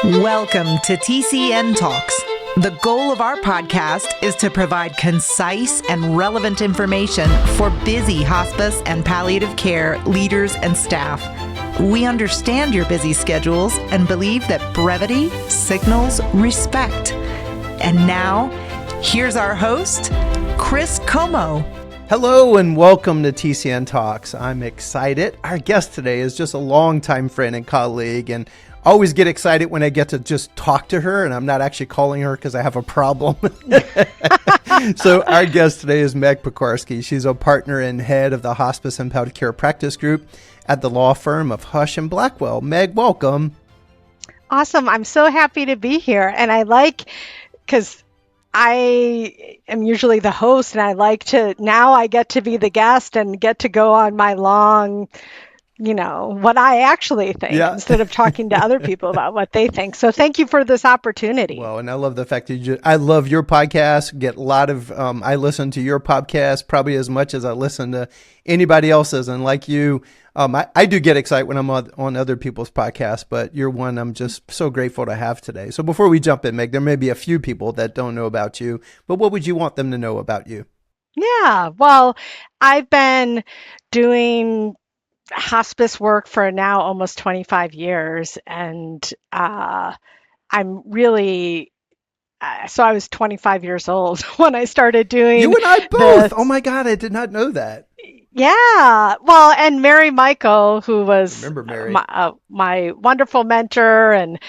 Welcome to TCN Talks. The goal of our podcast is to provide concise and relevant information for busy hospice and palliative care leaders and staff. We understand your busy schedules and believe that brevity signals respect. And now, here's our host, Chris Comeaux. Hello and welcome to TCN Talks. I'm excited. Our guest today is just a longtime friend and colleague, and I always get excited when I get to just talk to her and I'm not actually calling her because I have a problem. So our guest today is Meg Pekarske. She's a partner and head of the Hospice and Palliative Care Practice Group at the law firm of Husch Blackwell. Meg, welcome. Awesome. I'm so happy to be here. And because I am usually the host, and now I get to be the guest and get to go on my long, what I actually think instead of talking to other people about what they think. So thank you for this opportunity. Well, and I love the fact that I love your podcast. Get a lot of, I listen to your podcast probably as much as I listen to anybody else's. And like you, I do get excited when I'm on other people's podcasts, but you're one I'm just so grateful to have today. So before we jump in, Meg, there may be a few people that don't know about you, but what would you want them to know about you? Yeah, well, I've been doing hospice work for now almost 25 years. And I'm really, so I was 25 years old when I started doing You and I both. Oh my God, I did not know that. Yeah. Well, and Mary Michael, who was Remember Mary. my wonderful mentor, and,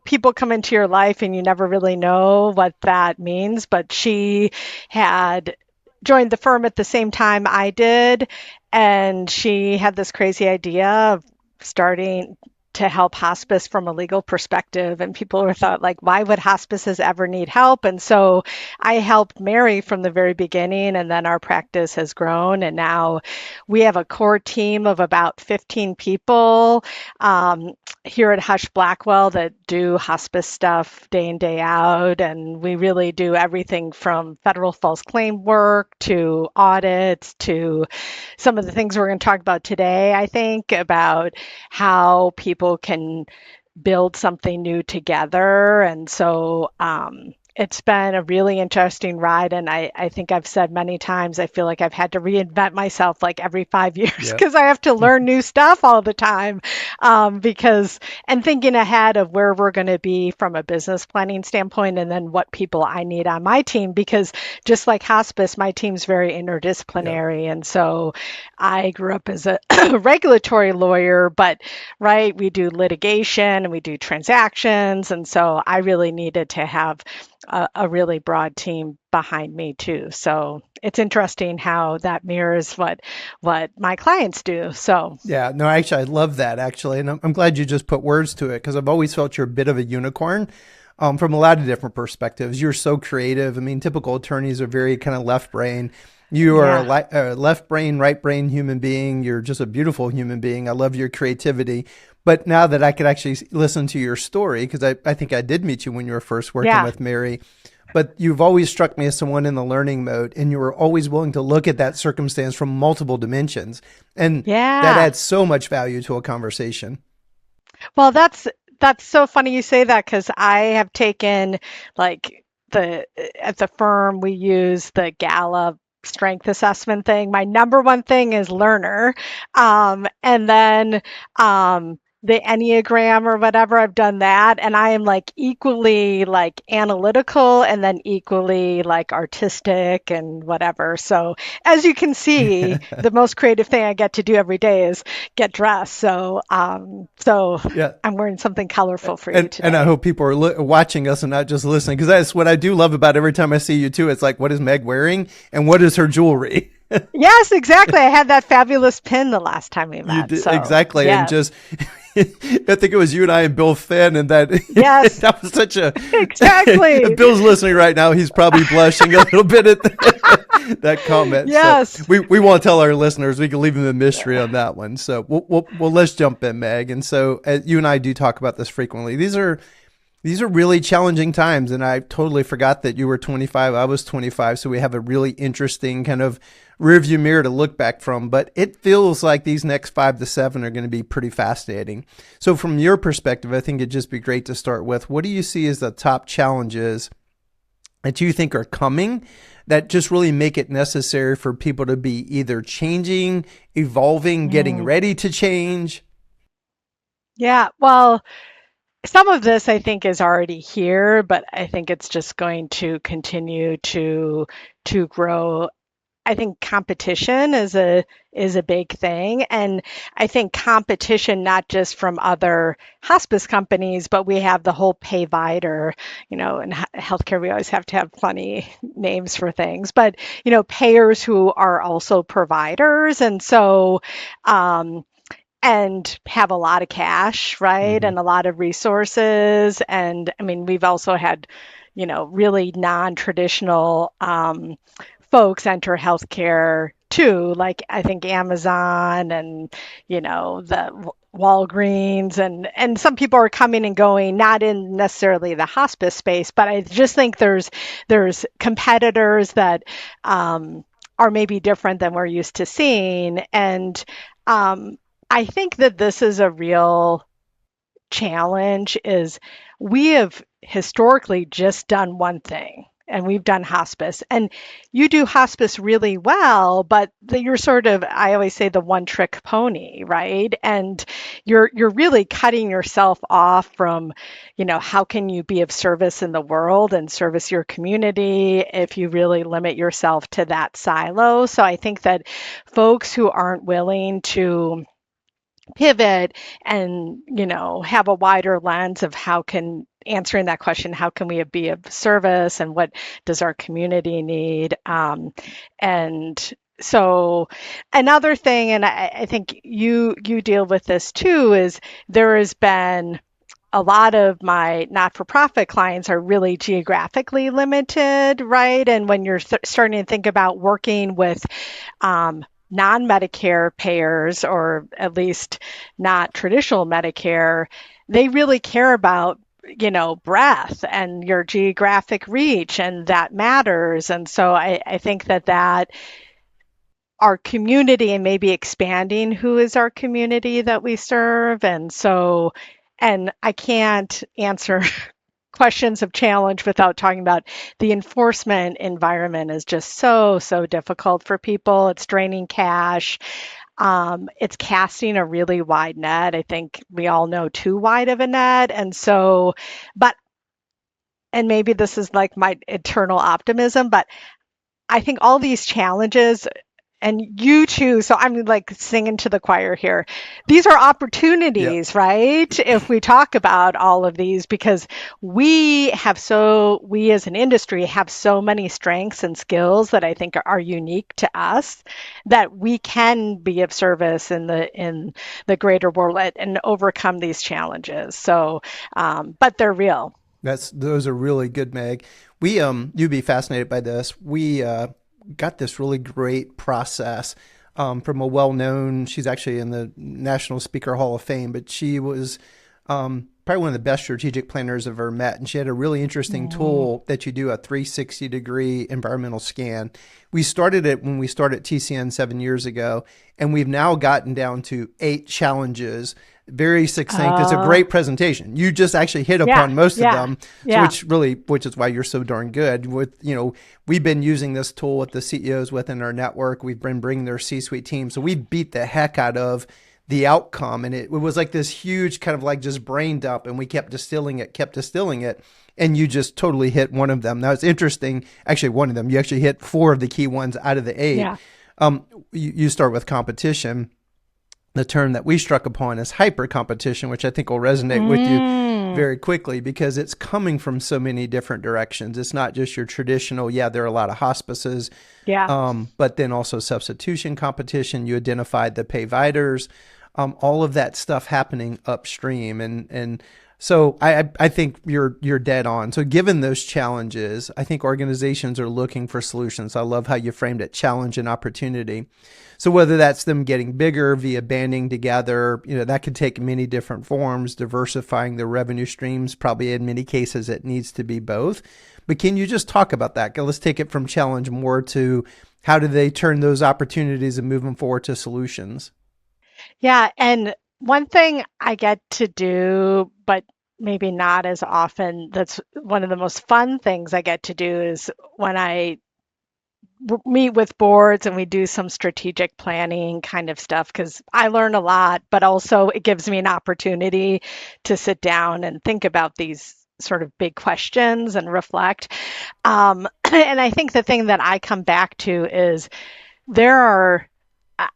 people come into your life and you never really know what that means, but she had joined the firm at the same time I did, and she had this crazy idea of starting to help hospice from a legal perspective. And people were thought, like, why would hospices ever need help? And so I helped Mary from the very beginning, and then our practice has grown. And now we have a core team of about 15 people here at Husch Blackwell that do hospice stuff day in, day out. And we really do everything from federal false claim work to audits to some of the things we're going to talk about today, I think, about how people can build something new together. And so it's been a really interesting ride. And I think I've said many times, I feel like I've had to reinvent myself like every 5 years because I have to learn new stuff all the time and thinking ahead of where we're going to be from a business planning standpoint, and then what people I need on my team, because just like hospice, my team's very interdisciplinary. And so I grew up as a regulatory lawyer, but we do litigation and we do transactions. And so I really needed to have a really broad team behind me too. So it's interesting how that mirrors what my clients do. So yeah, no, actually, I love that actually. And I'm glad you just put words to it, because I've always felt you're a bit of a unicorn from a lot of different perspectives. You're so creative. I mean, typical attorneys are very kind of left brain. You are a left brain, right brain human being. You're just a beautiful human being. I love your creativity. But now that I could actually listen to your story, because I think I did meet you when you were first working with Mary, but you've always struck me as someone in the learning mode, and you were always willing to look at that circumstance from multiple dimensions. And that adds so much value to a conversation. Well, that's so funny you say that, because I have taken at the firm, we use the Gallup strength assessment thing. My number one thing is learner. And then the Enneagram or whatever, I've done that. And I am equally analytical and then equally artistic and whatever. So as you can see, the most creative thing I get to do every day is get dressed. So I'm wearing something colorful for you today. And I hope people are watching us and not just listening, because that's what I do love about every time I see you too. It's like, what is Meg wearing and what is her jewelry? Yes, exactly. I had that fabulous pin the last time we met. You did, exactly. Yes. And just, I think it was you and I and Bill Finn, and that, that was such a, exactly. Bill's listening right now. He's probably blushing a little bit at that comment. Yes. So we won't tell our listeners. We can leave them a mystery on that one. So we'll let's jump in, Meg. And so you and I do talk about this frequently. These are These are really challenging times, and I totally forgot that you were 25. I was 25, so we have a really interesting kind of rearview mirror to look back from. But it feels like these next 5 to 7 are going to be pretty fascinating. So from your perspective, I think it'd just be great to start with, what do you see as the top challenges that you think are coming that just really make it necessary for people to be either changing, evolving, getting ready to change? Yeah, well, some of this I think is already here, but I think it's just going to continue to grow. I think competition is a big thing, and I think competition not just from other hospice companies, but we have the whole payvider. In healthcare we always have to have funny names for things, but payers who are also providers, and so and have a lot of cash, right? And a lot of resources. And I mean, we've also had, really non-traditional folks enter healthcare too, like I think Amazon and, the Walgreens and some people are coming and going, not in necessarily the hospice space, but I just think there's competitors that are maybe different than we're used to seeing. And I think that this is a real challenge is we have historically just done one thing and we've done hospice and you do hospice really well, but you're sort of, I always say the one trick pony, right? And you're really cutting yourself off from, how can you be of service in the world and service your community if you really limit yourself to that silo. So I think that folks who aren't willing to pivot and have a wider lens of how can answering that question, how can we be of service and what does our community need, and so another thing, and I think you deal with this too, is there has been a lot of my not-for-profit clients are really geographically limited, right? And when you're starting to think about working with non-Medicare payers, or at least not traditional Medicare, they really care about, breadth and your geographic reach, and that matters. And so I think that our community and maybe expanding who is our community that we serve. And so, and I can't answer questions of challenge without talking about the enforcement environment is just so difficult for people. It's draining cash. It's casting a really wide net. I think we all know too wide of a net. And so, and maybe this is like my eternal optimism, but I think all these challenges, and you too, so I'm like singing to the choir here. These are opportunities, right? If we talk about all of these, because we as an industry have so many strengths and skills that I think are unique to us, that we can be of service in the greater world and overcome these challenges. So, but they're real. Those are really good, Meg. You'd be fascinated by this. We got this really great process from a well-known, she's actually in the National Speaker Hall of Fame, but she was probably one of the best strategic planners I've ever met. And she had a really interesting tool that you do a 360-degree environmental scan. We started it when we started TCN 7 years ago, and we've now gotten down to 8 challenges. Very succinct. It's a great presentation. You just actually hit upon most of them, which is why you're so darn good. We've been using this tool with the CEOs within our network. We've been bringing their C-suite team. So we beat the heck out of the outcome. And it was like this huge kind of like just brain dump, and we kept distilling it. And you just totally hit one of them. Now it's interesting. Actually, one of them, you actually hit 4 of the key ones out of the 8. Yeah. You start with competition. The term that we struck upon is hyper competition, which I think will resonate with you very quickly, because it's coming from so many different directions. It's not just your traditional, there are a lot of hospices, but then also substitution competition. You identified the payviders. all of that stuff happening upstream. And so I think you're dead on. So given those challenges, I think organizations are looking for solutions. I love how you framed it, challenge and opportunity. So whether that's them getting bigger via banding together, that could take many different forms, diversifying their revenue streams. Probably in many cases, it needs to be both. But can you just talk about that? Let's take it from challenge more to how do they turn those opportunities and move them forward to solutions? Yeah. And one thing I get to do, but maybe not as often, that's one of the most fun things I get to do is when I meet with boards and we do some strategic planning kind of stuff, because I learn a lot, but also it gives me an opportunity to sit down and think about these sort of big questions and reflect. And I think the thing that I come back to is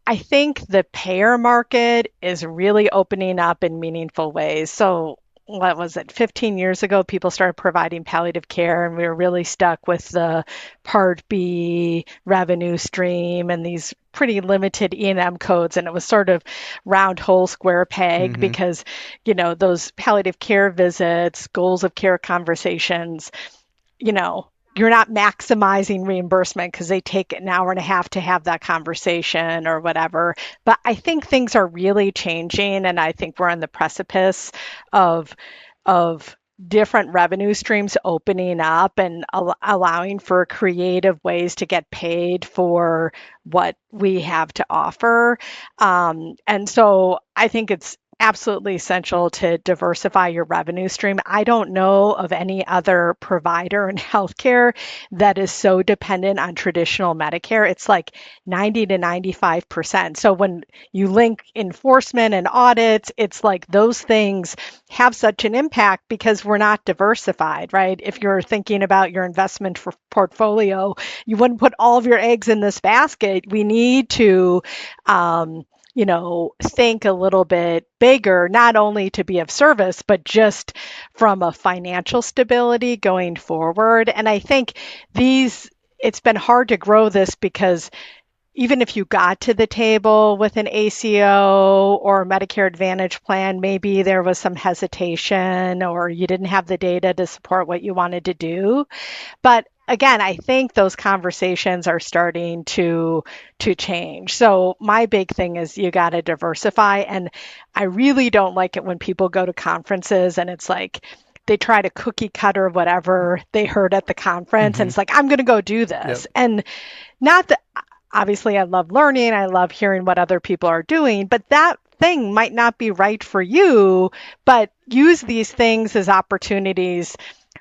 I think the payer market is really opening up in meaningful ways. So what was it, 15 years ago, people started providing palliative care, and we were really stuck with the Part B revenue stream and these pretty limited E&M codes. And it was sort of round hole, square peg, because, those palliative care visits, goals of care conversations, you're not maximizing reimbursement because they take an hour and a half to have that conversation or whatever. But I think things are really changing, and I think we're on the precipice of different revenue streams opening up and allowing for creative ways to get paid for what we have to offer. And so I think it's absolutely essential to diversify your revenue stream. I don't know of any other provider in healthcare that is so dependent on traditional Medicare. It's like 90 to 95%. So when you link enforcement and audits, it's like those things have such an impact because we're not diversified, right? If you're thinking about your investment portfolio, you wouldn't put all of your eggs in this basket. We need to think a little bit bigger, not only to be of service, but just from a financial stability going forward. And I think it's been hard to grow this because even if you got to the table with an ACO or a Medicare Advantage plan, maybe there was some hesitation or you didn't have the data to support what you wanted to do. But again, I think those conversations are starting to change. So my big thing is you got to diversify. And I really don't like it when people go to conferences and it's like they try to cookie cutter whatever they heard at the conference. And it's like, I'm going to go do this. Yep. And not that, obviously, I love learning. I love hearing what other people are doing, but that thing might not be right for you. But use these things as opportunities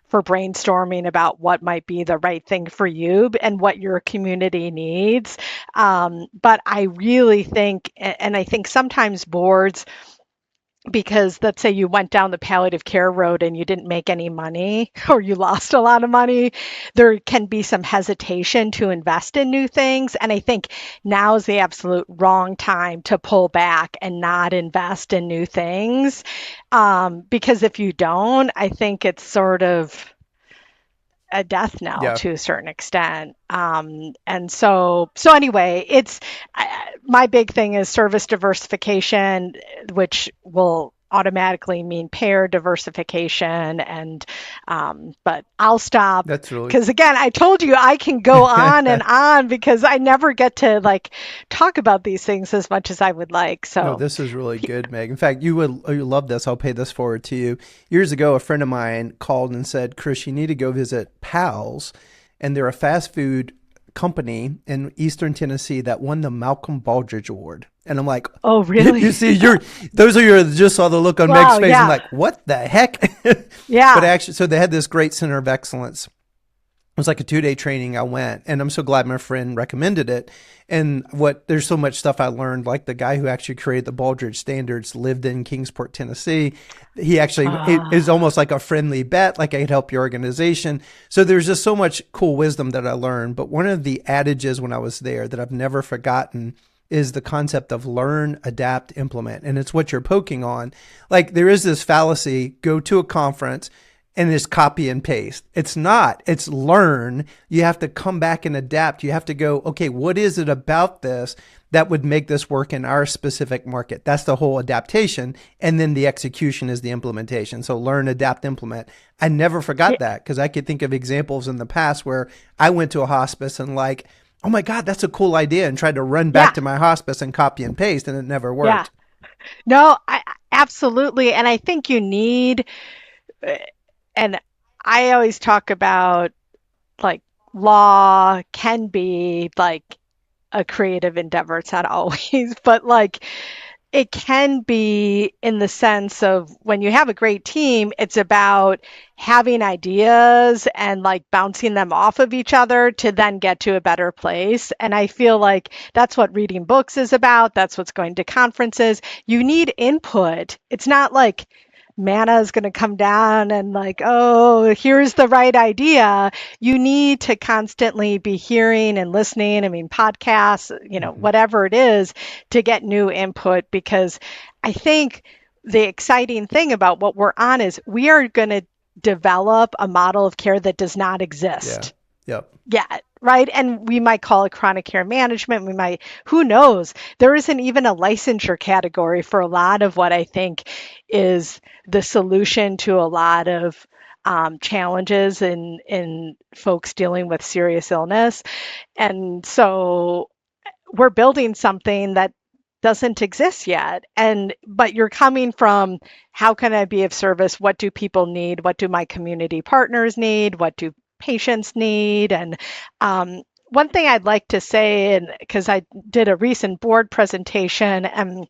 for brainstorming about what might be the right thing for you and what your community needs. But I really think, and I think sometimes boards, because let's say you went down the palliative care road and you didn't make any money or you lost a lot of money, there can be some hesitation to invest in new things. And I think now is the absolute wrong time to pull back and not invest in new things. Because if you don't, I think it's sort of a death knell to a certain extent. And so anyway, my big thing is service diversification, which will automatically mean payer diversification. And but I'll stop. That's really, because again, I told you I can go on and on because I never get to talk about these things as much as I would like. So no, this is really good, Meg. In fact, you love this. I'll pay this forward to you. Years ago, a friend of mine called and said, Chris, you need to go visit Pals. And they're a fast food company in Eastern Tennessee that won the Malcolm Baldrige Award. And I'm like, oh, really? You see, just saw the look on Meg's face. I'm like, what the heck? Yeah. But actually, so they had this great center of excellence. It was like a 2-day training. I went, and I'm so glad my friend recommended it. And there's so much stuff I learned, like the guy who actually created the Baldrige standards lived in Kingsport, Tennessee. He actually, it is almost like a friendly bet, like I could help your organization. So there's just so much cool wisdom that I learned. But one of the adages when I was there that I've never forgotten is the concept of learn, adapt, implement. And it's what you're poking on. Like there is this fallacy, go to a conference and it's copy and paste. It's not. It's learn. You have to come back and adapt. You have to go, okay, what is it about this that would make this work in our specific market. That's the whole adaptation. And then the execution is the implementation. So learn, adapt, implement. I never forgot that, because I could think of examples in the past where I went to a hospice and like, oh my God, that's a cool idea, and tried to run back to my hospice and copy and paste, and it never worked. No, absolutely. And I think you need, and I always talk about like law can be like a creative endeavor. It's not always, but like it can be in the sense of when you have a great team, it's about having ideas and like bouncing them off of each other to then get to a better place. And I feel like that's what reading books is about. That's what's going to conferences. You need input. It's not like manna is going to come down and like, oh, here's the right idea. You need to constantly be hearing and listening. I mean, podcasts, whatever it is, to get new input, because I think the exciting thing about what we're on is we are going to develop a model of care that does not exist. Yet, right? And we might call it chronic care management. We might, who knows? There isn't even a licensure category for a lot of what I think is the solution to a lot of challenges in folks dealing with serious illness. And so we're building something that doesn't exist yet. But you're coming from, how can I be of service? What do people need? What do my community partners need? What do patients need? And one thing I'd like to say, and because I did a recent board presentation, and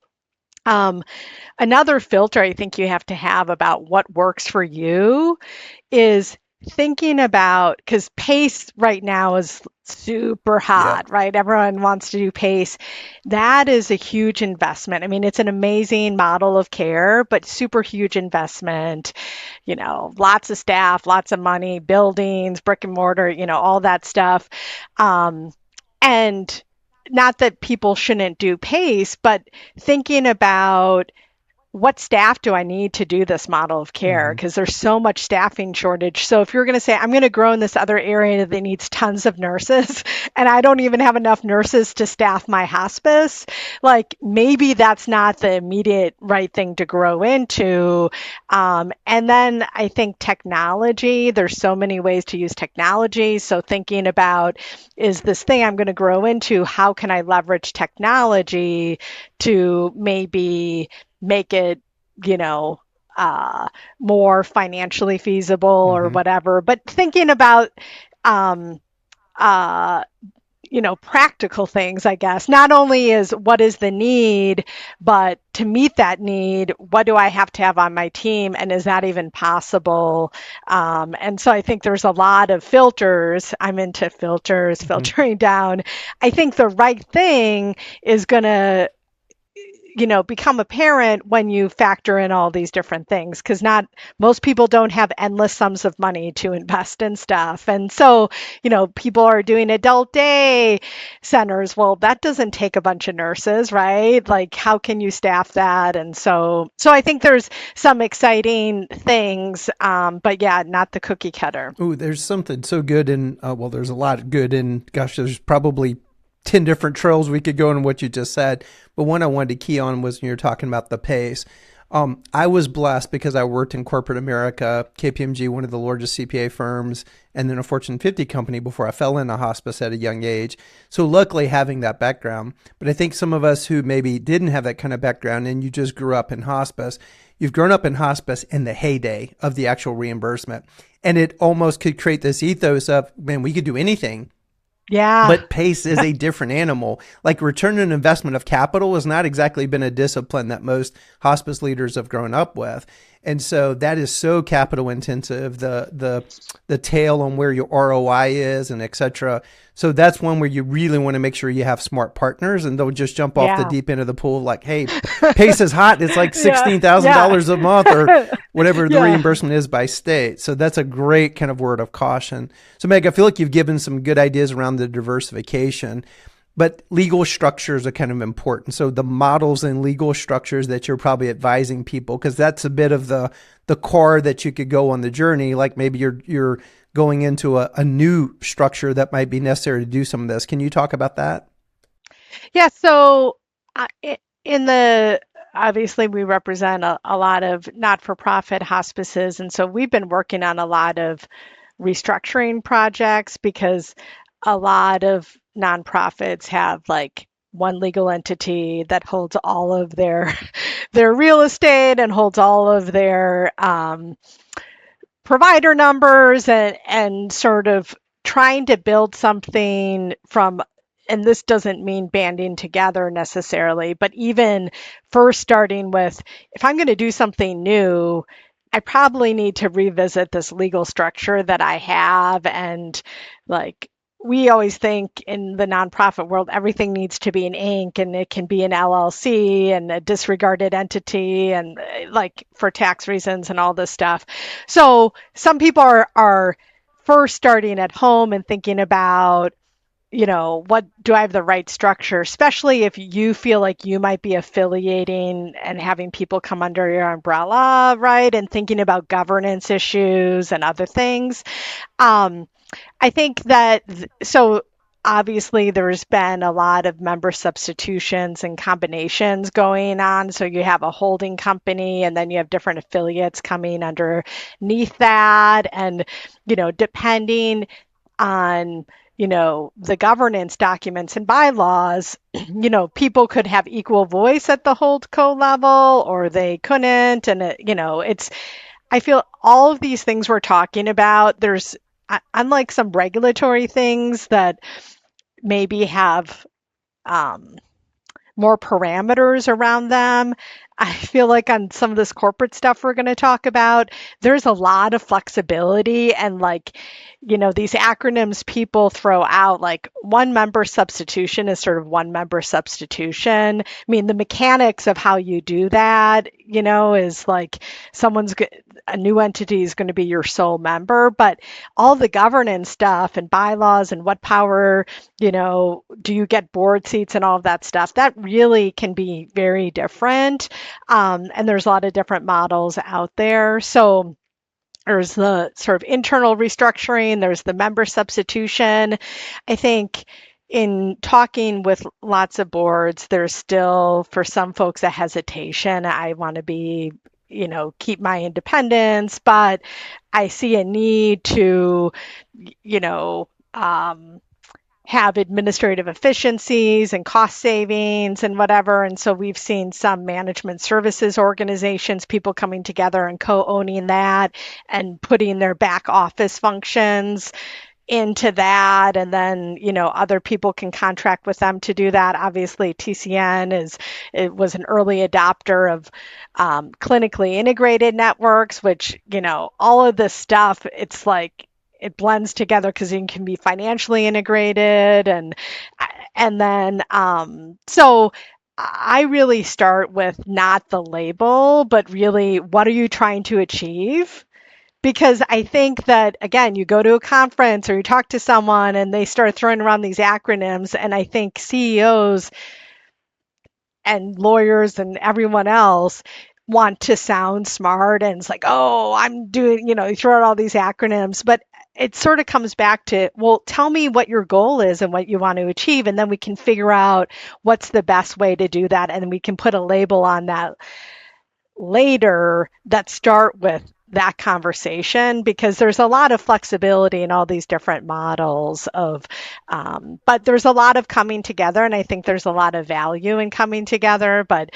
another filter I think you have to have about what works for you is thinking about, because PACE right now is super hot, right? Everyone wants to do PACE. That is a huge investment. I mean, it's an amazing model of care, but super huge investment, lots of staff, lots of money, buildings, brick and mortar, all that stuff. And not that people shouldn't do PACE, but thinking about, what staff do I need to do this model of care? Because there's so much staffing shortage. So if you're going to say, I'm going to grow in this other area that needs tons of nurses, and I don't even have enough nurses to staff my hospice, like maybe that's not the immediate right thing to grow into. And then I think technology, there's so many ways to use technology. So thinking about, is this thing I'm going to grow into, how can I leverage technology to maybe make it, more financially feasible or whatever. But thinking about, practical things, I guess, not only is what is the need, but to meet that need, what do I have to have on my team? And is that even possible? And so I think there's a lot of filters. I'm into filters, filtering down. I think the right thing is going to become apparent when you factor in all these different things, because most people don't have endless sums of money to invest in stuff. And so, people are doing adult day centers. Well, that doesn't take a bunch of nurses, right? Like, how can you staff that? And so I think there's some exciting things, but yeah, not the cookie cutter. Ooh, there's something so good in, there's a lot good in, there's probably 10 different trails we could go in what you just said. But one I wanted to key on was when you're talking about the PACE. I was blessed because I worked in corporate America, KPMG, one of the largest CPA firms, and then a Fortune 50 company before I fell into hospice at a young age. So luckily having that background. But I think some of us who maybe didn't have that kind of background and you just grew up in hospice, you've grown up in hospice in the heyday of the actual reimbursement. And it almost could create this ethos of, man, we could do anything. Yeah. But PACE is a different animal. Like return on investment of capital has not exactly been a discipline that most hospice leaders have grown up with. And so that is so capital intensive, the tail on where your ROI is and et cetera. So that's one where you really want to make sure you have smart partners and don't just jump off the deep end of the pool like, hey, PACE is hot. It's like $16,000 a month or whatever the reimbursement is by state. So that's a great kind of word of caution. So Meg, I feel like you've given some good ideas around the diversification. But legal structures are kind of important. So the models and legal structures that you're probably advising people, because that's a bit of the core that you could go on the journey. Like maybe you're going into a new structure that might be necessary to do some of this. Can you talk about that? Yeah, so in the obviously we represent a lot of not-for-profit hospices, and so we've been working on a lot of restructuring projects because a lot of nonprofits have like one legal entity that holds all of their their real estate and holds all of their provider numbers and sort of trying to build something from, and this doesn't mean banding together necessarily, but even first starting with, if I'm going to do something new, I probably need to revisit this legal structure that I have. And like, we always think in the nonprofit world, everything needs to be an Inc. and it can be an LLC and a disregarded entity and like for tax reasons and all this stuff. So some people are first starting at home and thinking about, what do I have the right structure, especially if you feel like you might be affiliating and having people come under your umbrella, right? And thinking about governance issues and other things. Um, I think that, so obviously there's been a lot of member substitutions and combinations going on. So you have a holding company and then you have different affiliates coming underneath that. And, depending on, the governance documents and bylaws, people could have equal voice at the holdco level or they couldn't. And, I feel all of these things we're talking about, there's, unlike some regulatory things that maybe have um, more parameters around them. I feel like on some of this corporate stuff we're going to talk about, there's a lot of flexibility and like, these acronyms people throw out, like one member substitution is sort of one member substitution. I mean, the mechanics of how you do that, is like a new entity is going to be your sole member, but all the governance stuff and bylaws and what power, do you get board seats and all of that stuff, that really can be very different. And there's a lot of different models out there. So there's the sort of internal restructuring, there's the member substitution. I think in talking with lots of boards, there's still, for some folks, a hesitation. I want to be, keep my independence, but I see a need to, you know, um, have administrative efficiencies and cost savings and whatever. And so we've seen some management services organizations, people coming together and co-owning that and putting their back office functions into that. And then, other people can contract with them to do that. Obviously, it was an early adopter of clinically integrated networks, which, all of this stuff, it's like, it blends together because it can be financially integrated and then so I really start with not the label, but really what are you trying to achieve? Because I think that, again, you go to a conference or you talk to someone and they start throwing around these acronyms, and I think CEOs and lawyers and everyone else want to sound smart, and it's like, oh, I'm doing, you throw out all these acronyms, but it sort of comes back to, well, tell me what your goal is and what you want to achieve, and then we can figure out what's the best way to do that, and we can put a label on that later that start with that conversation, because there's a lot of flexibility in all these different models of but there's a lot of coming together, and I think there's a lot of value in coming together, but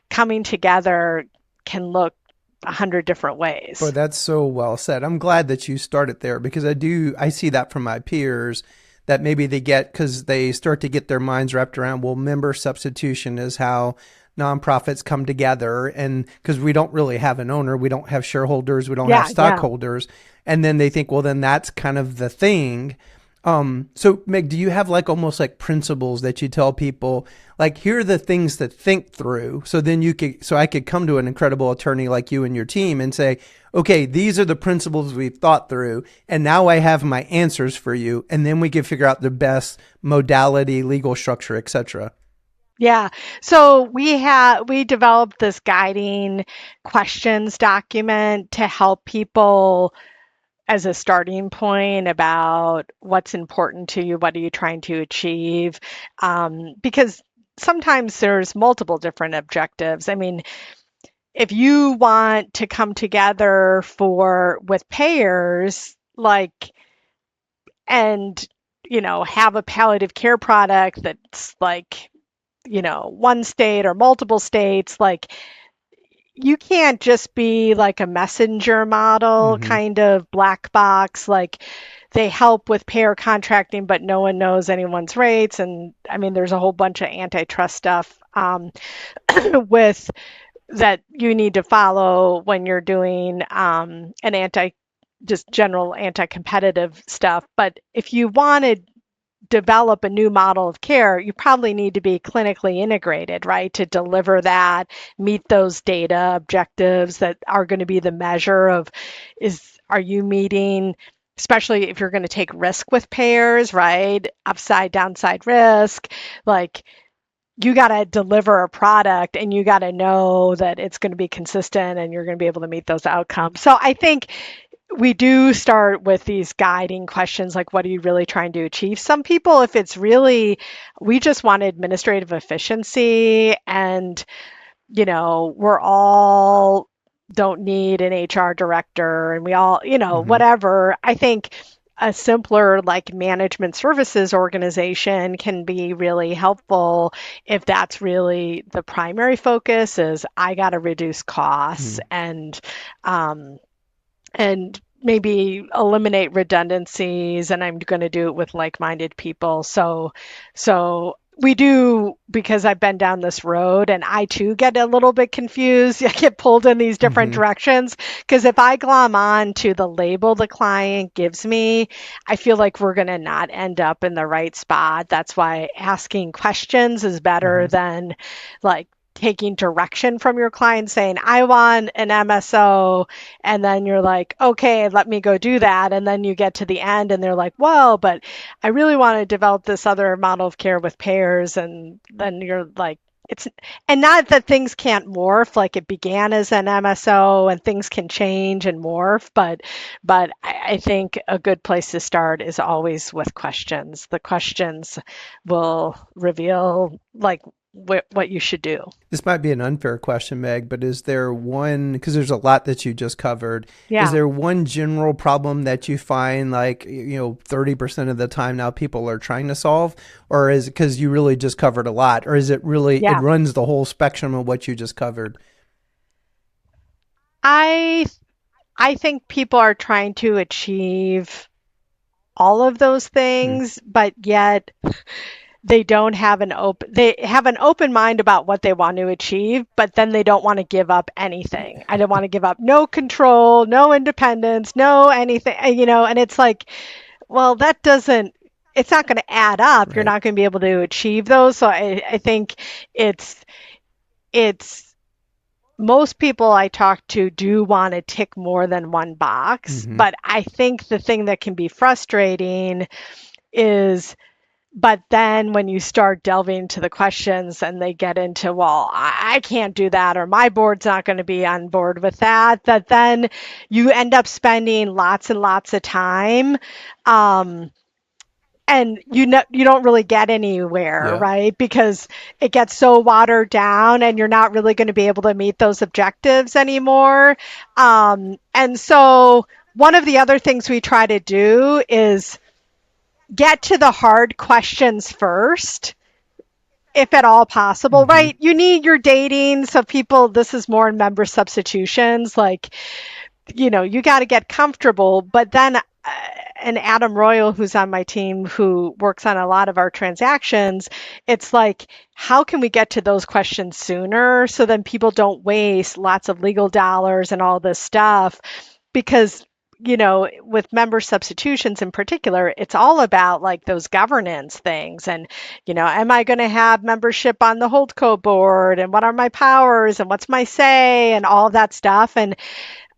coming together can look 100 different ways. Boy, that's so well said. I'm glad that you started there, because I see that from my peers that maybe because they start to get their minds wrapped around, well, member substitution is how nonprofits come together, and because we don't really have an owner, we don't have shareholders, we don't have stockholders, and then they think, well, then that's kind of the thing. So Meg, do you have like almost like principles that you tell people, like, here are the things to think through, so then I could come to an incredible attorney like you and your team and say, okay, these are the principles we've thought through, and now I have my answers for you, and then we can figure out the best modality, legal structure, etc. Yeah. So we developed this guiding questions document to help people as a starting point about what's important to you, what are you trying to achieve? Because sometimes there's multiple different objectives. I mean, if you want to come together with payers, like, and, have a palliative care product that's like, one state or multiple states, like, you can't just be like a messenger model kind of black box, like they help with payer contracting, but no one knows anyone's rates. And I mean, there's a whole bunch of antitrust stuff with that you need to follow when you're doing just general anti-competitive stuff. But if you want to develop a new model of care, you probably need to be clinically integrated, right? To deliver that, meet those data objectives that are going to be the measure of are you meeting, especially if you're going to take risk with payers, right? Upside, downside risk, like you got to deliver a product and you got to know that it's going to be consistent and you're going to be able to meet those outcomes. So I think we do start with these guiding questions like, what are you really trying to achieve? Some people, if it's really, we just want administrative efficiency and, we're all don't need an HR director and we all, whatever. I think a simpler like management services organization can be really helpful if that's really the primary focus is I got to reduce costs and maybe eliminate redundancies, and I'm going to do it with like-minded people. So we do, because I've been down this road and I too get a little bit confused. I get pulled in these different directions because if I glom on to the label the client gives me, I feel like we're going to not end up in the right spot. That's why asking questions is better than like taking direction from your client saying, I want an MSO. And then you're like, okay, let me go do that. And then you get to the end and they're like, well, but I really want to develop this other model of care with payers. And then you're like, and not that things can't morph, like it began as an MSO and things can change and morph, but I think a good place to start is always with questions. The questions will reveal like what you should do. This might be an unfair question, Meg, but is there one, because there's a lot that you just covered, is there one general problem that you find like, 30% of the time now people are trying to solve, or is it because you really just covered a lot, or is it really, it runs the whole spectrum of what you just covered? I think people are trying to achieve all of those things, but yet they don't have they have an open mind about what they want to achieve, but then they don't want to give up anything. I don't want to give up no control, no independence, no anything, and it's like, well, it's not going to add up. Right. You're not going to be able to achieve those. So I think it's most people I talk to do want to tick more than one box, but I think the thing that can be frustrating is, but then when you start delving into the questions and they get into, well, I can't do that, or my board's not going to be on board with that then you end up spending lots and lots of time. And you don't really get anywhere, right? Because it gets so watered down and you're not really going to be able to meet those objectives anymore. And so one of the other things we try to do is get to the hard questions first, if at all possible, right? You need your dating. So people, this is more in member substitutions, like, you got to get comfortable. But then, and Adam Royal, who's on my team, who works on a lot of our transactions, it's like, how can we get to those questions sooner so then people don't waste lots of legal dollars and all this stuff? Because with member substitutions in particular, it's all about like those governance things. And, am I going to have membership on the holdco board? And what are my powers? And what's my say? And all of that stuff. And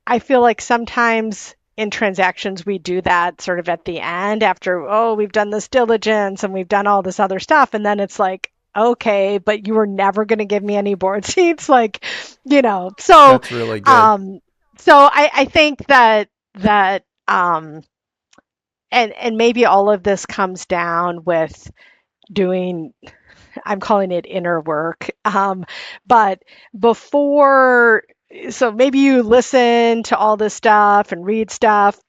I feel like sometimes in transactions, we do that sort of at the end after, we've done this diligence and we've done all this other stuff. And then it's like, okay, but you were never going to give me any board seats. Like, so that's really good. So I think that and maybe all of this comes down with doing I'm calling it inner work. But before, so maybe you listen to all this stuff and read stuff,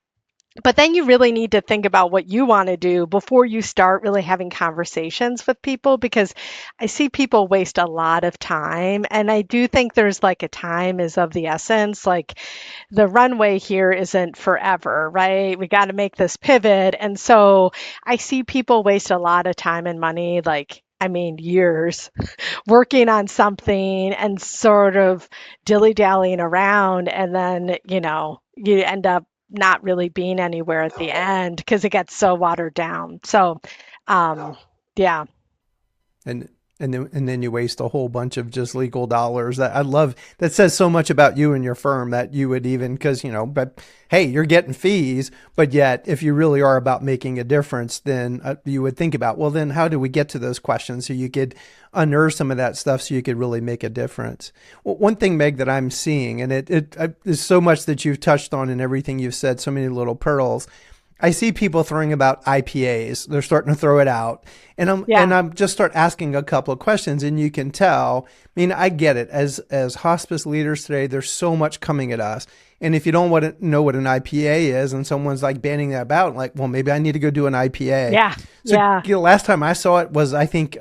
but then you really need to think about what you want to do before you start really having conversations with people, because I see people waste a lot of time. And I do think there's like a time is of the essence. Like the runway here isn't forever, right? We got to make this pivot. And so I see people waste a lot of time and money, like, I mean, years working on something and sort of dilly-dallying around. And then, you end up not really being anywhere at the end because it gets so watered down. So, yeah. and and then you waste a whole bunch of just legal dollars. That I love. That says so much about you and your firm that you would even, because but hey, you're getting fees, but yet if you really are about making a difference, then you would think about, well, then how do we get to those questions so you could unearth some of that stuff so you could really make a difference. Well, one thing, Meg, that I'm seeing, and it is so much that you've touched on in everything you've said, so many little pearls. I see people throwing about IPAs. They're starting to throw it out. And I'm just start asking a couple of questions, and you can tell. I mean, I get it. As hospice leaders today, there's so much coming at us. And if you don't want to know what an IPA is, and someone's like banning that about, like, well, maybe I need to go do an IPA. Yeah. So last time I saw it was, I think,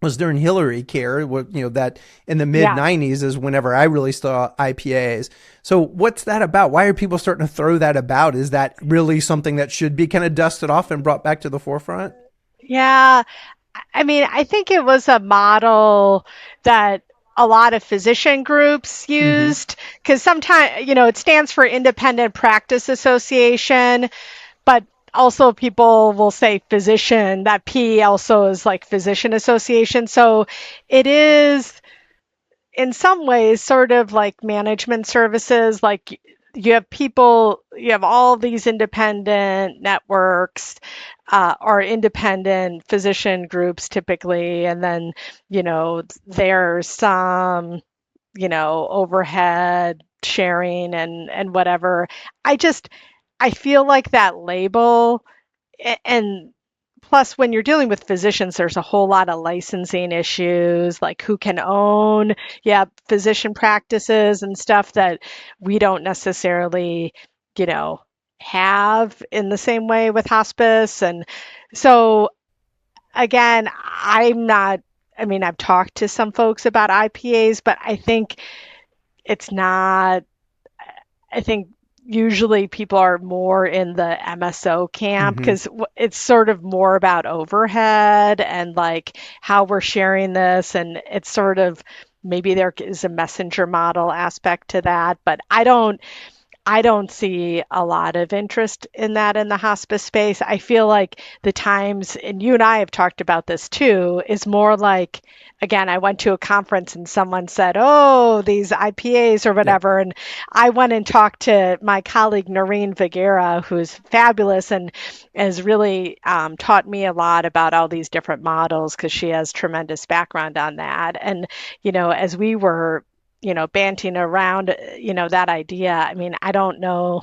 was during Hillary Care, that in the mid 90s is whenever I really saw IPAs. So what's that about? Why are people starting to throw that about? Is that really something that should be kind of dusted off and brought back to the forefront? Yeah. I mean, I think it was a model that a lot of physician groups used, because sometimes, it stands for Independent Practice Association, but also people will say physician. That P also is like physician association. So it is in some ways sort of like management services. Like you have all these independent networks, or independent physician groups typically, and then there's some overhead sharing and whatever. I feel like that label, and plus when you're dealing with physicians, there's a whole lot of licensing issues, like who can own, physician practices and stuff that we don't necessarily, you know, have in the same way with hospice. And so again, I mean, I've talked to some folks about IPAs, but I think it's not, I think usually people are more in the MSO camp because it's sort of more about overhead and like how we're sharing this. And it's sort of, maybe there is a messenger model aspect to that, but I don't see a lot of interest in that in the hospice space. I feel like the times, and you and I have talked about this too, is more like, again, I went to a conference and someone said, oh, these IPAs or whatever. And I went and talked to my colleague, Noreen Viguera, who's fabulous and has really taught me a lot about all these different models because she has tremendous background on that. And, as we were banting around, that idea. I mean, I don't know.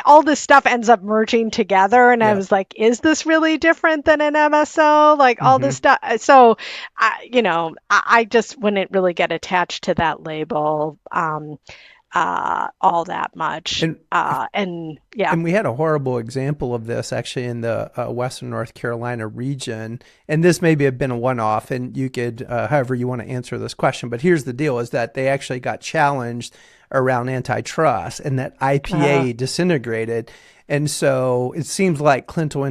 All this stuff ends up merging together. And I was like, is this really different than an MSO? Like all this stuff. So, I just wouldn't really get attached to that label all that much. And we had a horrible example of this actually in the Western North Carolina region. And this maybe have been a one-off, and you could, however you want to answer this question. But here's the deal, is that they actually got challenged around antitrust, and that IPA disintegrated. And so it seems like clinical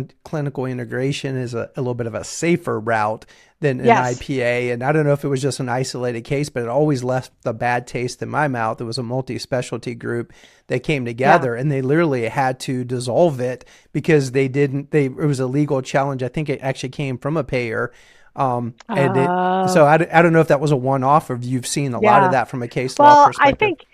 integration is a little bit of a safer route than an IPA. And I don't know if it was just an isolated case, but it always left the bad taste in my mouth. It was a multi-specialty group that came together and they literally had to dissolve it because it was a legal challenge. I think it actually came from a payer. So I don't know if that was a one-off or if you've seen a lot of that from a case law perspective. I think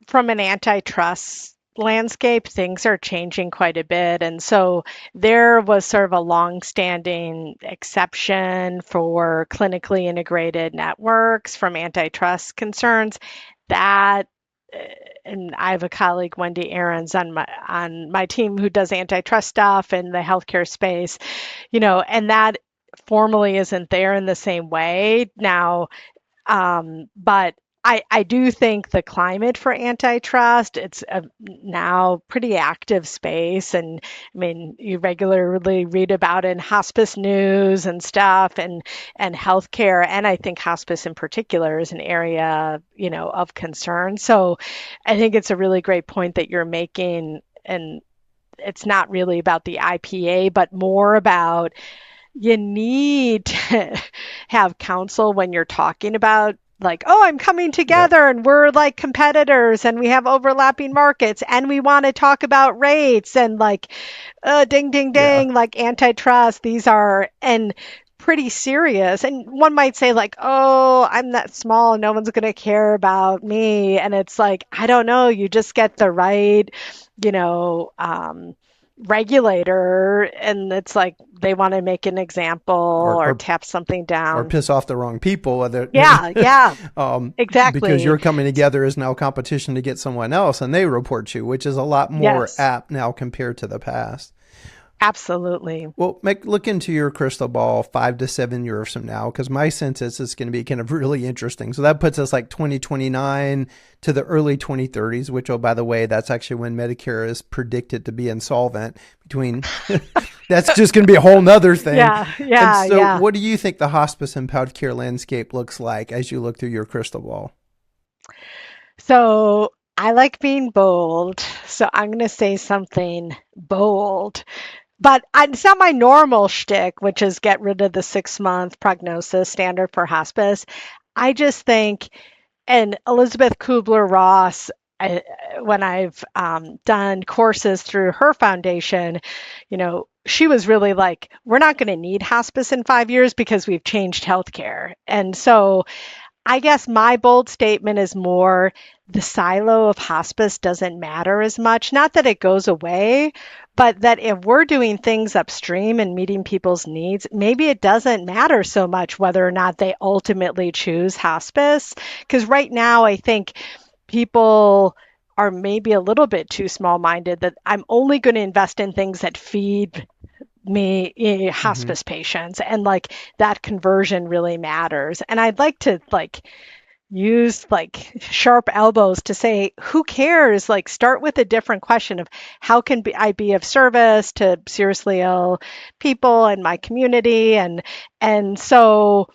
from an antitrust landscape, things are changing quite a bit. And so there was sort of a long-standing exception for clinically integrated networks from antitrust concerns that, and I have a colleague, Wendy Ahrens, on my team who does antitrust stuff in the healthcare space, and that formally isn't there in the same way now. But I do think the climate for antitrust, it's a now pretty active space. And I mean, you regularly read about it in hospice news and stuff, and healthcare. And I think hospice in particular is an area, of concern. So I think it's a really great point that you're making. And it's not really about the IPA, but more about you need to have counsel when you're talking about like, oh, I'm coming Yep. together and we're like competitors and we have overlapping markets and we want to talk about rates and like, ding, ding, Yeah. ding, like antitrust. These are and pretty serious. And one might say like, oh, I'm that small, no one's going to care about me. And it's like, I don't know, you just get the right, you know, regulator and it's like they want to make an example Or, or or tap something or down. piss off the wrong people, Yeah, because exactly. you're coming together is now competition to get someone else, and they report you, which is a lot more Yes, apt now compared to the past. absolutely. Well, look into your crystal ball 5 to 7 years from now, because my sense is it's going to be kind of really interesting. So that puts us like 2029 to the early 2030s, which, oh, by the way, that's actually when Medicare is predicted to be insolvent. That's just going to be a whole nother thing. Yeah, And yeah, so yeah. what do you think the hospice and palliative care landscape looks like as you look through your crystal ball? So I like being bold. So I'm going to say something bold. But it's not my normal shtick, which is get rid of the 6 month prognosis standard for hospice. I just think, and Elizabeth Kubler-Ross, when I've done courses through her foundation, she was really like, we're not going to need hospice in 5 years because we've changed healthcare. And so I guess my bold statement is more the silo of hospice doesn't matter as much. Not that it goes away, but that if we're doing things upstream and meeting people's needs, maybe it doesn't matter so much whether or not they ultimately choose hospice. Because right now, I think people are maybe a little bit too small minded that I'm only going to invest in things that feed me Hmm. hospice patients and like that conversion really matters. And I'd like to like use like sharp elbows to say who cares, like start with a different question of how can I be of service to seriously ill people in my community. And so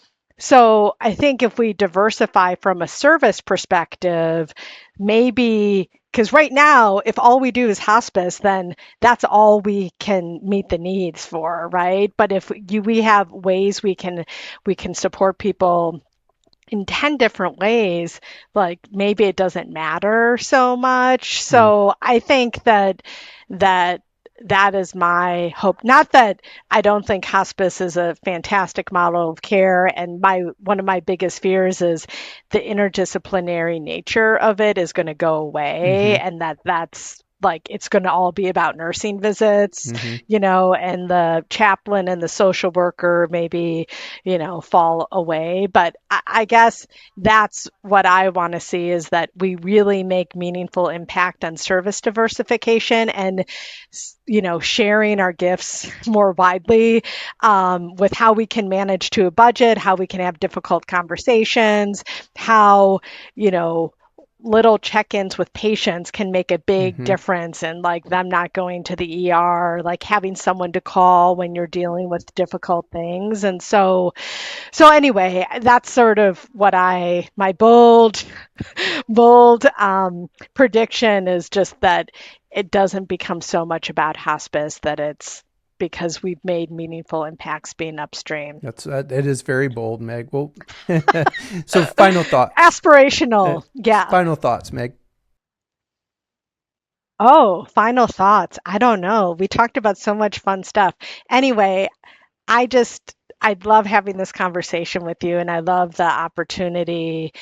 I think if we diversify from a service perspective, maybe because right now, if all we do is hospice, then that's all we can meet the needs for, right? But if we have ways we can support people in 10 different ways, like maybe it doesn't matter so much. Mm. So I think that that is my hope. Not that I don't think hospice is a fantastic model of care, and my one of my biggest fears is the interdisciplinary nature of it is going to go away, Hmm. and that's like it's going to all be about nursing visits, Hmm. and the chaplain and the social worker maybe fall away. But I guess that's what I want to see is that we really make meaningful impact on service diversification and, sharing our gifts more widely with how we can manage to a budget, how we can have difficult conversations, how, you know, little check-ins with patients can make a big Hmm. difference in like them not going to the ER, like having someone to call when you're dealing with difficult things. And so anyway, that's sort of what my bold prediction is just that it doesn't become so much about hospice that it's because we've made meaningful impacts being upstream. It is very bold, Meg. Well, so final thoughts. Uh, Aspirational, yeah. Final thoughts, Meg. Oh, final thoughts. I don't know. We talked about so much fun stuff. Anyway, I love having this conversation with you, and I love the opportunity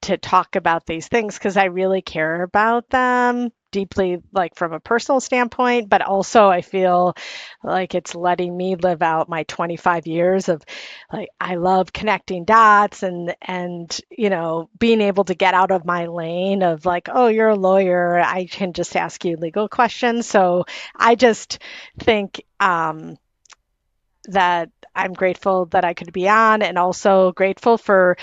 to talk about these things because I really care about them deeply, like from a personal standpoint, but also I feel like it's letting me live out my 25 years of like I love connecting dots and being able to get out of my lane of like, oh, you're a lawyer, I can just ask you legal questions. So I just think that I'm grateful that I could be on, and also grateful for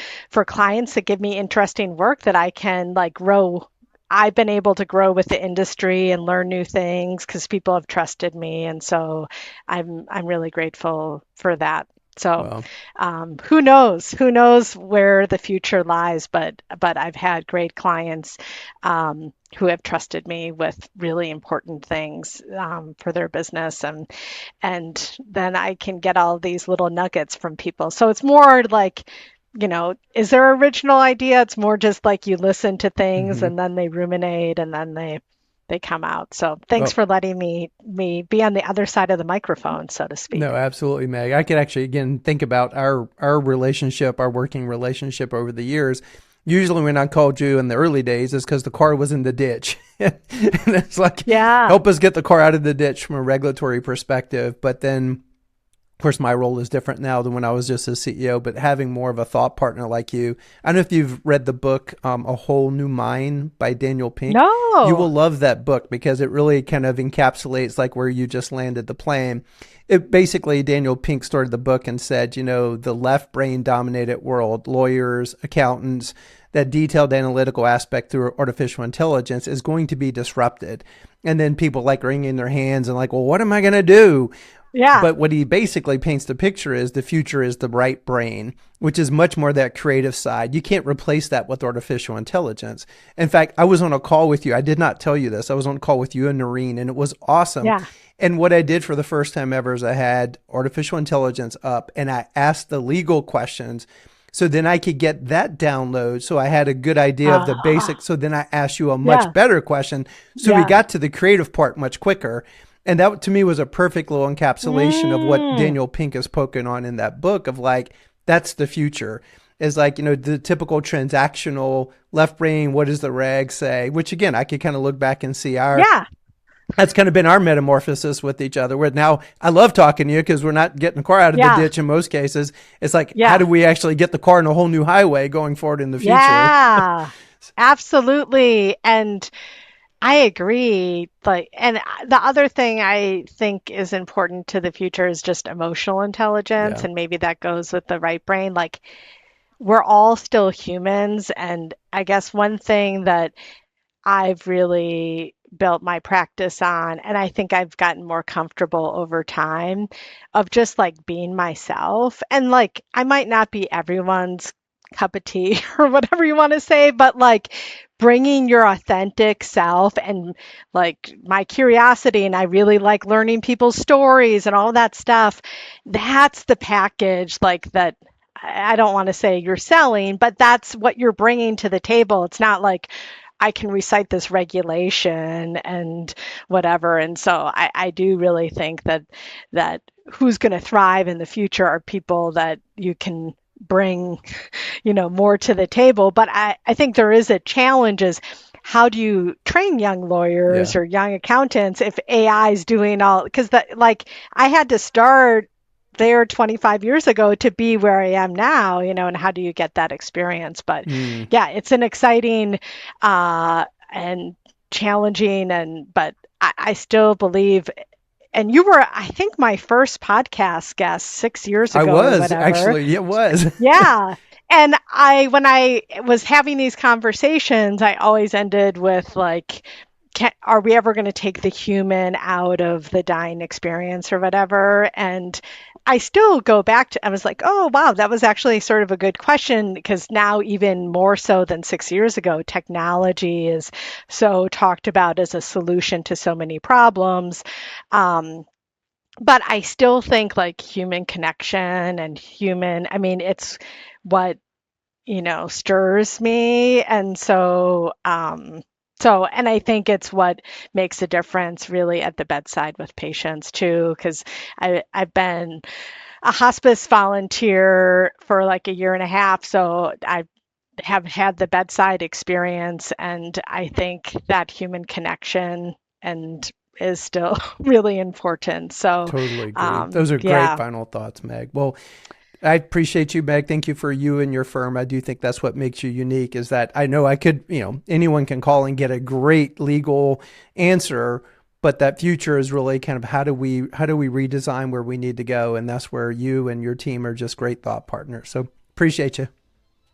clients that give me interesting work that I can like grow. I've been able to grow with the industry and learn new things because people have trusted me, and so I'm really grateful for that. So Well, who knows? Who knows where the future lies? But I've had great clients who have trusted me with really important things for their business, and then I can get all these little nuggets from people. So it's more like, is there original idea? It's more just like you listen to things mhm. and then they ruminate and then they come out. So thanks Well, for letting me be on the other side of the microphone, so to no, speak. absolutely, Meg. I could actually again think about our relationship, our working relationship over the years. Usually, when I called you in the early days, is because the car was in the ditch, and it's like, Yeah. help us get the car out of the ditch from a regulatory perspective. But then, of course, my role is different now than when I was just a CEO, but having more of a thought partner like you. I don't know if you've read the book, A Whole New Mind by Daniel Pink. You No. will love that book because it really kind of encapsulates like where you just landed the plane. It basically, Daniel Pink started the book and said, the left brain dominated world, lawyers, accountants, that detailed analytical aspect through artificial intelligence is going to be disrupted. And then people like wringing their hands and like, well, what am I going to do? Yeah. But what he basically paints the picture is the future is the right brain, which is much more that creative side. You can't replace that with artificial intelligence. In fact, I was on a call with you. I did not tell you this. I was on a call with you and Noreen, and it was awesome. Yeah. And what I did for the first time ever is I had artificial intelligence up and I asked the legal questions. So then I could get that download. So I had a good idea of the Ah, basics. So then I asked you a much yeah. better question. So we Yeah. got to the creative part much quicker. And that to me was a perfect little encapsulation of what Mm. Daniel Pink is poking on in that book of like, that's the future. Is like, the typical transactional left brain, what does the reg say? Which again, I could kind of look back and see Yeah. that's kind of been our metamorphosis with each other. Where now I love talking to you because we're not getting the car out of the Yeah. ditch in most cases. It's like, how Yeah. do we actually get the car on a whole new highway going forward in the future? Yeah. Absolutely. And I agree. Like, and the other thing I think is important to the future is just emotional intelligence, Yeah. and maybe that goes with the right brain. Like, we're all still humans, and I guess one thing that I've really built my practice on, and I think I've gotten more comfortable over time of just like being myself. And like, I might not be everyone's cup of tea or whatever you want to say, but like bringing your authentic self and like my curiosity, and I really like learning people's stories and all that stuff. That's the package, like that. I don't want to say you're selling, but that's what you're bringing to the table. It's not like I can recite this regulation and whatever. And so I do really think that who's going to thrive in the future are people that you can bring, more to the table. But I think there is a challenge is how do you train young Yeah. lawyers or young accountants if AI is doing all, because that, like, I had to start there 25 years ago to be where I am now, and how do you get that experience? But Mm. yeah, it's an exciting and challenging, but I still believe, and you were, I think, my first podcast guest 6 years I ago or was whatever. actually, it was. Yeah. And when I was having these conversations, I always ended with like, are we ever going to take the human out of the dying experience or whatever? And I still go back to, I was like, oh, wow, that was actually sort of a good question because now, even more so than 6 years ago, technology is so talked about as a solution to so many problems. Um, but I still think like human connection and I mean, it's what, stirs me. And and I think it's what makes a difference really at the bedside with patients too, because I've been a hospice volunteer for like a year and a half. So I have had the bedside experience, and I think that human connection and is still really important. So, Totally agree. Those are great yeah, final thoughts, Meg. Well, I appreciate you, Meg. Thank you for you and your firm. I do think that's what makes you unique is that I know I could, anyone can call and get a great legal answer, But that future is really kind of how do we redesign where we need to go? And that's where you and your team are just great thought partners. So appreciate you.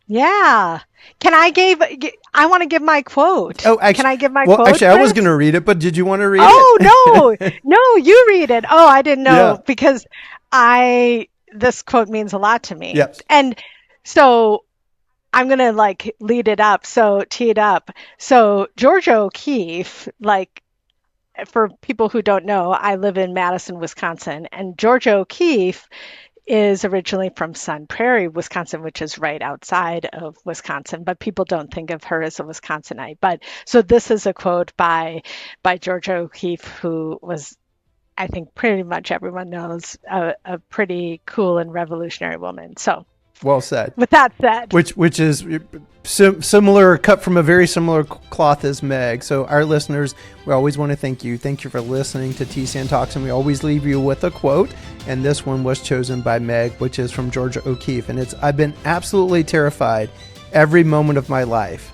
Yeah. I want to give my quote. Oh, actually, can I give my quote? Actually, I was going to read it, but did you want to read it? Oh, no, you read it. Oh, I didn't know because this quote means a lot to me. Yes. And so I'm going to lead it up. So tee it up. So Georgia O'Keeffe, for people who don't know, I live in Madison, Wisconsin, and Georgia O'Keeffe is originally from Sun Prairie, Wisconsin, which is right outside of Wisconsin, but people don't think of her as a Wisconsinite. But so this is a quote by Georgia O'Keeffe, who was, I think pretty much everyone knows, a pretty cool and revolutionary woman. So well said. With that said, which is similar, cut from a very similar cloth as Meg. So our listeners, we always want to thank you. Thank you for listening to TCN Talks, and we always leave you with a quote. And this one was chosen by Meg, which is from Georgia O'Keeffe, and it's, "I've been absolutely terrified every moment of my life,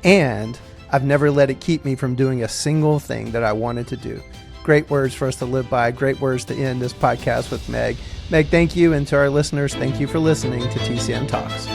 and I've never let it keep me from doing a single thing that I wanted to do." Great words for us to live by. Great words to end this podcast with Meg. Meg, thank you. And to our listeners, thank you for listening to TCN Talks.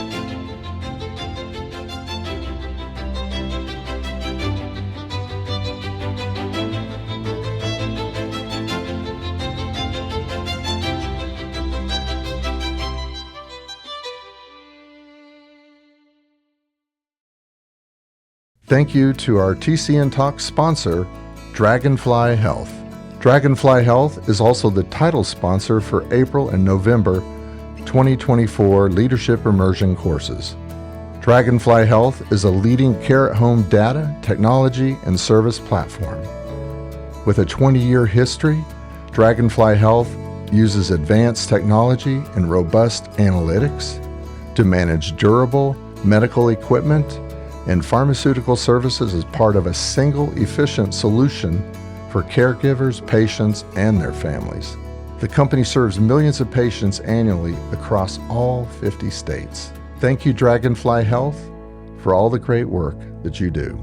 Thank you to our TCN Talks sponsor, Dragonfly Health. Dragonfly Health is also the title sponsor for April and November 2024 Leadership Immersion courses. Dragonfly Health is a leading care-at-home data, technology, and service platform. With a 20-year history, Dragonfly Health uses advanced technology and robust analytics to manage durable medical equipment and pharmaceutical services as part of a single efficient solution for caregivers, patients, and their families. The company serves millions of patients annually across all 50 states. Thank you, Dragonfly Health, for all the great work that you do.